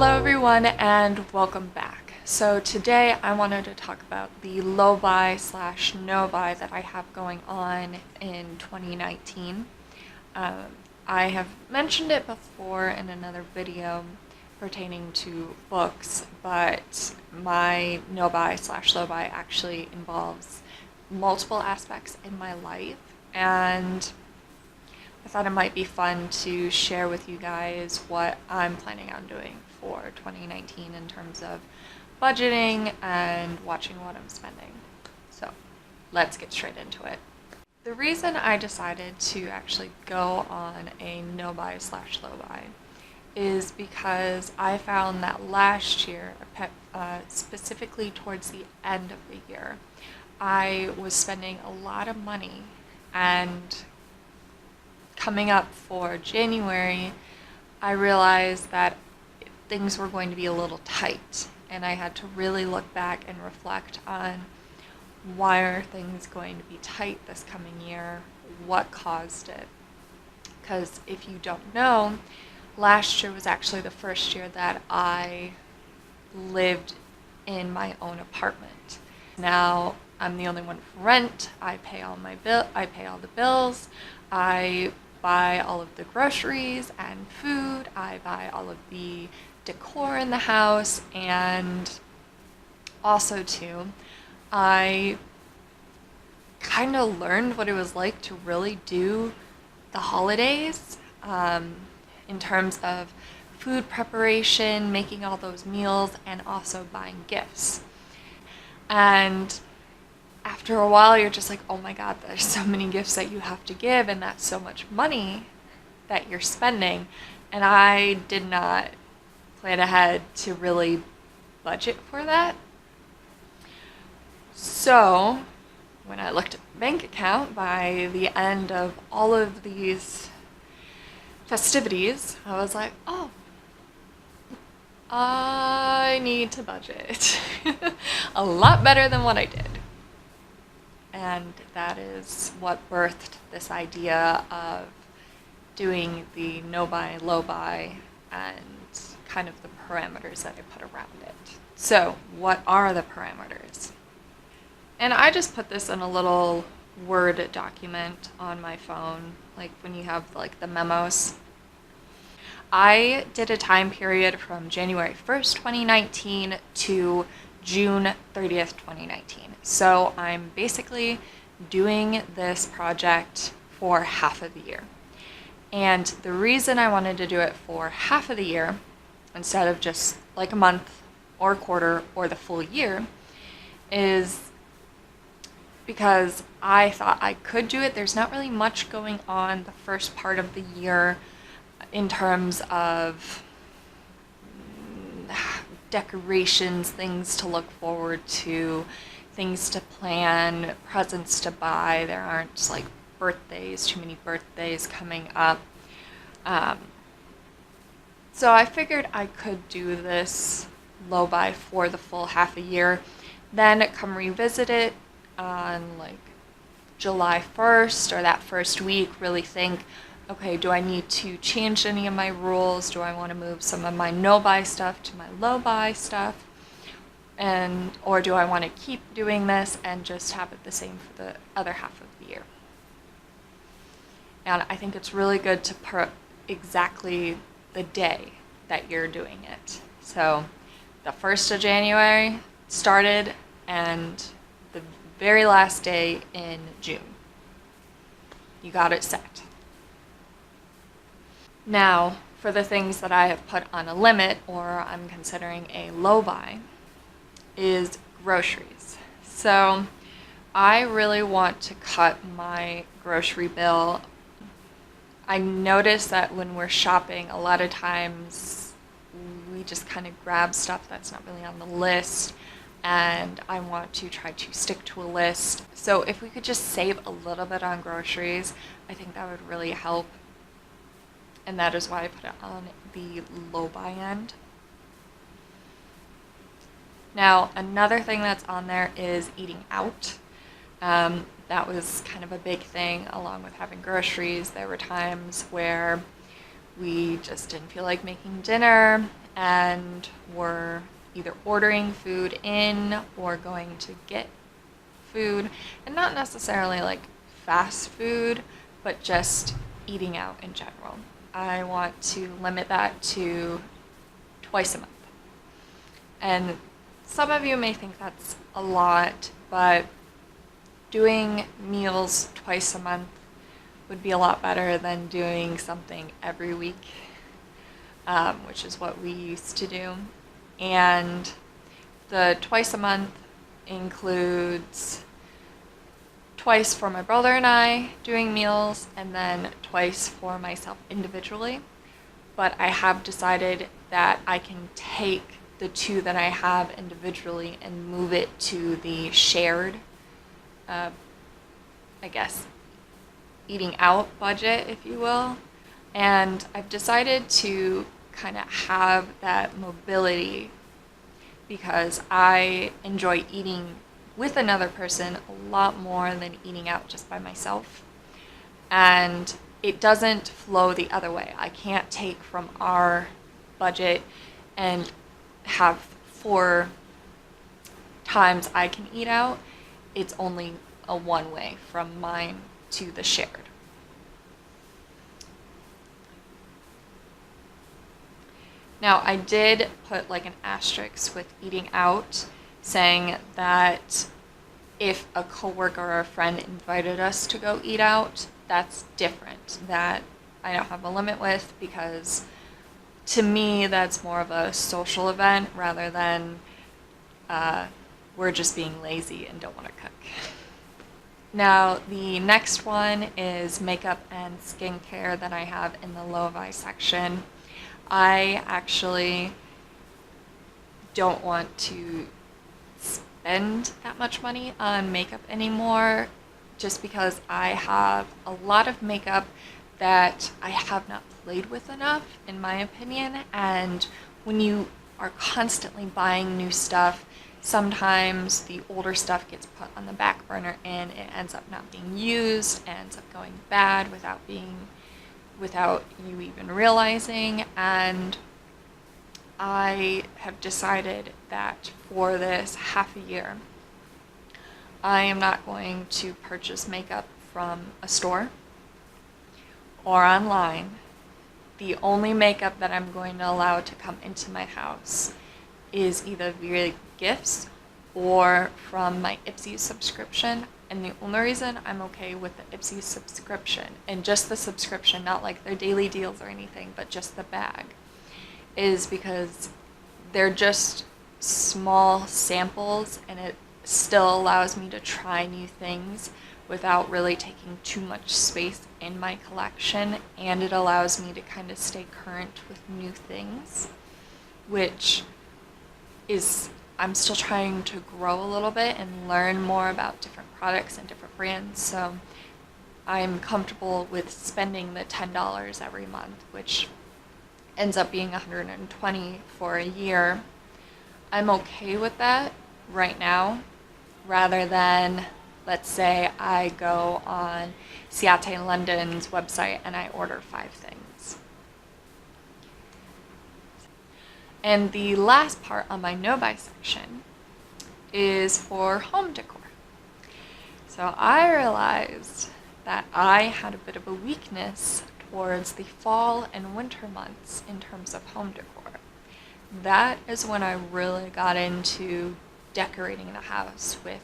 Hello everyone and welcome back. So today I wanted to talk about the low buy slash no buy that I have going on in 2019. I have mentioned it before in another video pertaining to books, but my no buy slash low buy actually involves multiple aspects in my life, and I thought it might be fun to share with you guys what I'm planning on doing for 2019 in terms of budgeting and watching what I'm spending. So let's get straight into it. The reason I decided to actually go on a no buy slash low buy is because I found that last year, specifically towards the end of the year, I was spending a lot of money, and coming up for January, I realized that things were going to be a little tight, and I had to really look back and reflect on why are things going to be tight this coming year, what caused it. Because if you don't know, last year was actually the first year that I lived in my own apartment. Now I'm the only one for rent. I pay all the bills. I buy all of the groceries and food. I buy all of the decor in the house, and also too, I kind of learned what it was like to really do the holidays in terms of food preparation, making all those meals, and also buying gifts. And after a while, you're just like, oh my God, there's so many gifts that you have to give, and that's so much money that you're spending. And I did not plan ahead to really budget for that. So when I looked at the bank account by the end of all of these festivities, I was like, oh, I need to budget a lot better than what I did. And that is what birthed this idea of doing the no buy, low buy, and kind of the parameters that I put around it. So what are the parameters? And I just put this in a little Word document on my phone, like when you have like the memos. I did a time period from January 1st, 2019 to June 30th, 2019. So I'm basically doing this project for half of the year. And the reason I wanted to do it for half of the year instead of just like a month or a quarter or the full year is because I thought I could do it. There's not really much going on the first part of the year in terms of decorations, things to look forward to, things to plan, presents to buy. There aren't like too many birthdays coming up. So I figured I could do this low buy for the full half a year, then come revisit it on like July 1st or that first week, really think, okay, do I need to change any of my rules? Do I want to move some of my no buy stuff to my low buy stuff? Or do I want to keep doing this and just have it the same for the other half of the year? And I think it's really good to put exactly the day that you're doing it. So the 1st of January started and the very last day in June. You got it set. Now, for the things that I have put on a limit or I'm considering a low buy is groceries. So I really want to cut my grocery bill. I notice that when we're shopping, a lot of times we just kind of grab stuff that's not really on the list, and I want to try to stick to a list. So if we could just save a little bit on groceries, I think that would really help. And that is why I put it on the low buy end. Now, another thing that's on there is eating out. That was kind of a big thing along with having groceries. There were times where we just didn't feel like making dinner, and we're either ordering food in or going to get food, and not necessarily like fast food, but just eating out in general. I want to limit that to twice a month. And some of you may think that's a lot, but doing meals twice a month would be a lot better than doing something every week, which is what we used to do. And the twice a month includes twice for my brother and I doing meals, and then twice for myself individually. But I have decided that I can take the two that I have individually and move it to the shared, I guess, eating out budget, if you will. And I've decided to kind of have that mobility because I enjoy eating with another person a lot more than eating out just by myself. And it doesn't flow the other way. I can't take from our budget and have 4 times I can eat out. It's only a one way from mine to the shared. Now, I did put like an asterisk with eating out, saying that if a coworker or a friend invited us to go eat out, that's different. That I don't have a limit with, because to me that's more of a social event rather than we're just being lazy and don't want to cook. Now, the next one is makeup and skincare that I have in the low-vi section. I actually don't want to spend that much money on makeup anymore, just because I have a lot of makeup that I have not played with enough, in my opinion. And when you are constantly buying new stuff, sometimes the older stuff gets put on the back burner and it ends up not being used, ends up going bad without you even realizing. And I have decided that for this half a year, I am not going to purchase makeup from a store or online. The only makeup that I'm going to allow to come into my house is either via gifts or from my Ipsy subscription. And the only reason I'm okay with the Ipsy subscription, and just the subscription, not like their daily deals or anything, but just the bag, is because they're just small samples and it still allows me to try new things without really taking too much space in my collection, and it allows me to kind of stay current with new things, which is, I'm still trying to grow a little bit and learn more about different products and different brands, so I'm comfortable with spending the $10 every month, which ends up being $120 for a year. I'm okay with that right now, rather than, let's say I go on Ciate London's website and I order 5 things. And the last part on my no-buy section is for home decor. So I realized that I had a bit of a weakness towards the fall and winter months in terms of home decor. That is when I really got into decorating the house with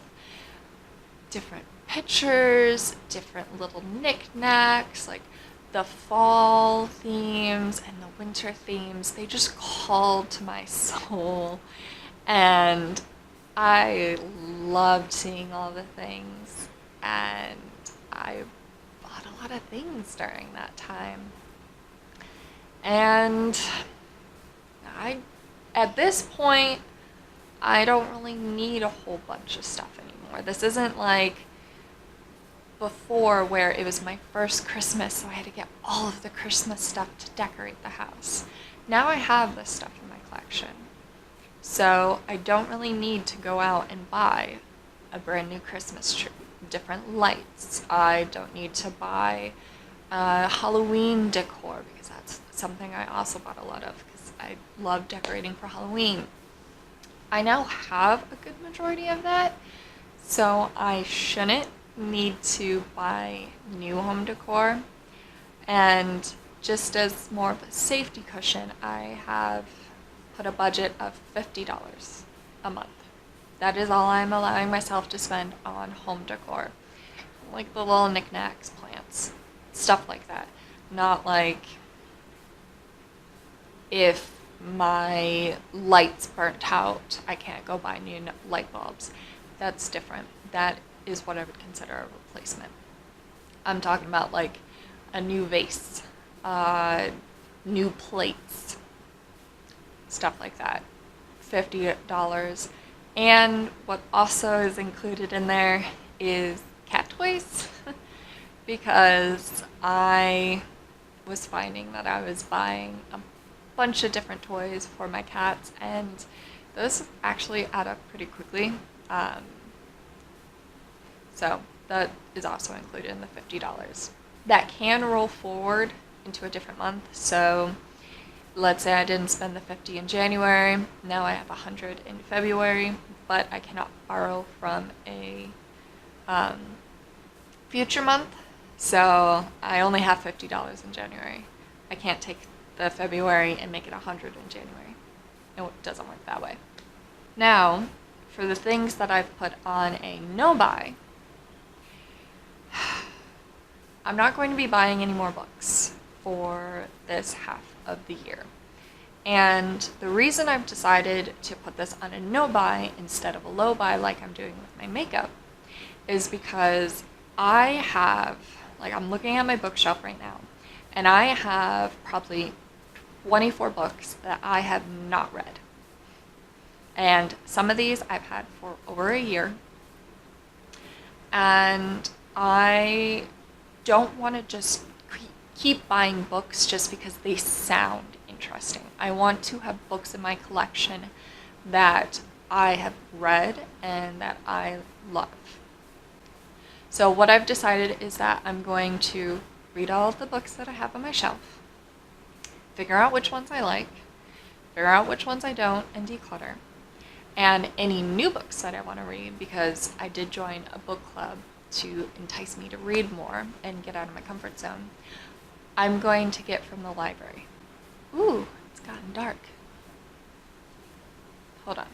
different pictures, different little knickknacks, like the fall themes and the winter themes. They just called to my soul, and I loved seeing all the things, and I bought a lot of things during that time. And at this point, I don't really need a whole bunch of stuff anymore. This isn't like before, where it was my first Christmas, so I had to get all of the Christmas stuff to decorate the house. Now I have this stuff in my collection, so I don't really need to go out and buy a brand new Christmas tree, different lights. I don't need to buy Halloween decor, because that's something I also bought a lot of because I love decorating for Halloween. I now have a good majority of that, so I shouldn't need to buy new home decor. And just as more of a safety cushion, I have put a budget of $50 a month. That is all I'm allowing myself to spend on home decor. Like the little knickknacks, plants, stuff like that. Not like if my lights burnt out, I can't go buy new light bulbs. That's different. That is what I would consider a replacement. I'm talking about like a new vase, new plates, stuff like that. $50. And what also is included in there is cat toys because I was finding that I was buying a bunch of different toys for my cats, and those actually add up pretty quickly. So that is also included in the $50. That can roll forward into a different month. So let's say I didn't spend the $50 in January, now I have $100 in February, but I cannot borrow from a future month, so I only have $50 in January. I can't take the February and make it $100 in January. It doesn't work that way. Now, for the things that I've put on a no-buy, I'm not going to be buying any more books for this half of the year. And the reason I've decided to put this on a no-buy instead of a low-buy like I'm doing with my makeup is because I have, like, I'm looking at my bookshelf right now, and I have probably 24 books that I have not read. And some of these I've had for over a year. And I don't want to just keep buying books just because they sound interesting. I want to have books in my collection that I have read and that I love. So what I've decided is that I'm going to read all of the books that I have on my shelf, figure out which ones I like, figure out which ones I don't, and declutter. And any new books that I want to read, because I did join a book club to entice me to read more and get out of my comfort zone, I'm going to get from the library. Ooh, it's gotten dark. Hold on.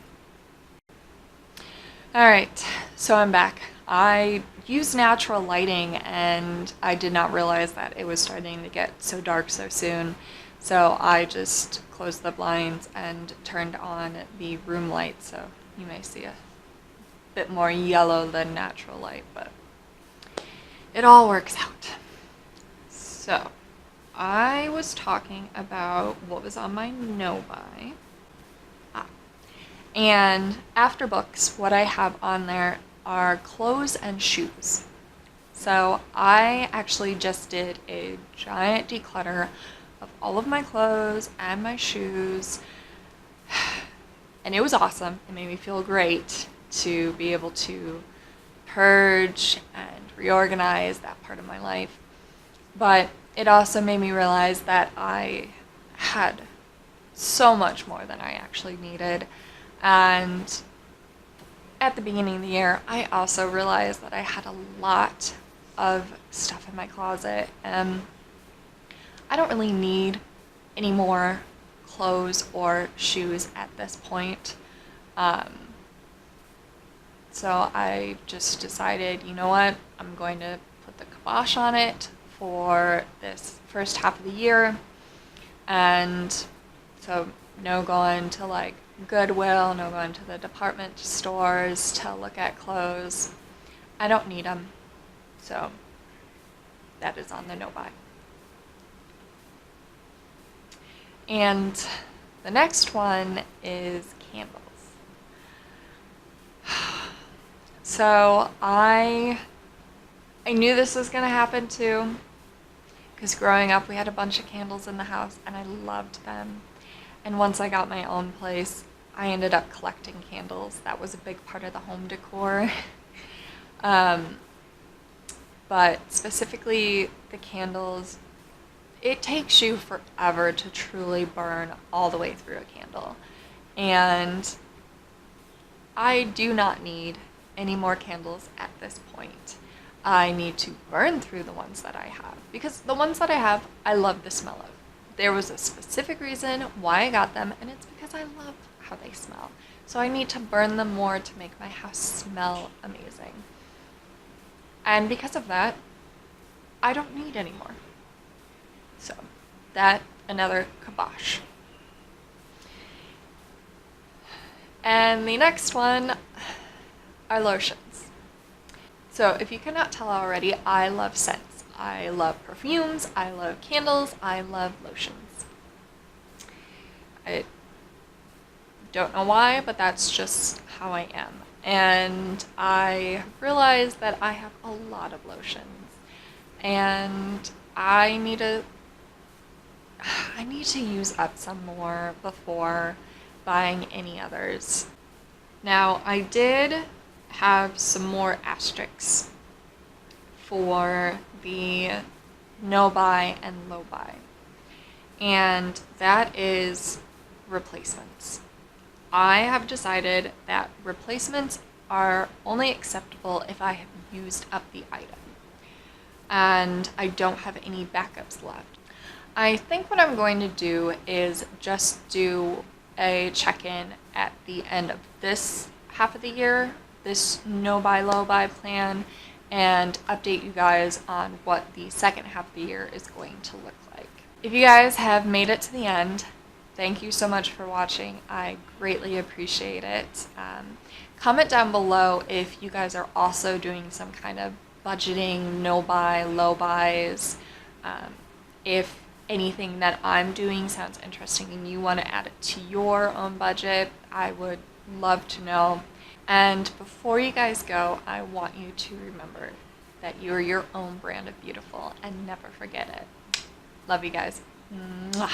Alright, so I'm back. I used natural lighting and I did not realize that it was starting to get so dark so soon. So I just closed the blinds and turned on the room light, so you may see a bit more yellow than natural light, but it all works out. So I was talking about what was on my no-buy. And after books, what I have on there are clothes and shoes. So I actually just did a giant declutter of all of my clothes and my shoes. And it was awesome. It made me feel great to be able to purge and reorganize that part of my life. But it also made me realize that I had so much more than I actually needed. And at the beginning of the year, I also realized that I had a lot of stuff in my closet. And I don't really need any more clothes or shoes at this point. So I just decided, you know what, I'm going to put the kibosh on it for this first half of the year. And so no going to like Goodwill, no going to the department stores to look at clothes. I don't need them. So that is on the no-buy. And the next one is candles. So I knew this was going to happen too, because growing up we had a bunch of candles in the house and I loved them. And once I got my own place, I ended up collecting candles. That was a big part of the home decor. But specifically the candles it takes you forever to truly burn all the way through a candle. And I do not need any more candles at this point. I need to burn through the ones that I have, because the ones that I have, I love the smell of. There was a specific reason why I got them, and it's because I love how they smell. So I need to burn them more to make my house smell amazing. And because of that, I don't need any more. So that, another kibosh. And the next one are lotions. So if you cannot tell already, I love scents. I love perfumes, I love candles, I love lotions. I don't know why, but that's just how I am. And I realized that I have a lot of lotions. And I need to use up some more before buying any others. Now, I did have some more asterisks for the no buy and low buy, and that is replacements. I have decided that replacements are only acceptable if I have used up the item and I don't have any backups left. I think what I'm going to do is just do a check-in at the end of this half of the year, this no buy low buy plan, and update you guys on what the second half of the year is going to look like. If you guys have made it to the end, thank you so much for watching. I greatly appreciate it. Comment down below if you guys are also doing some kind of budgeting, no buy, low buys. If anything that I'm doing sounds interesting and you want to add it to your own budget, I would love to know. And before you guys go, I want you to remember that you're your own brand of beautiful and never forget it. Love you guys. Mwah.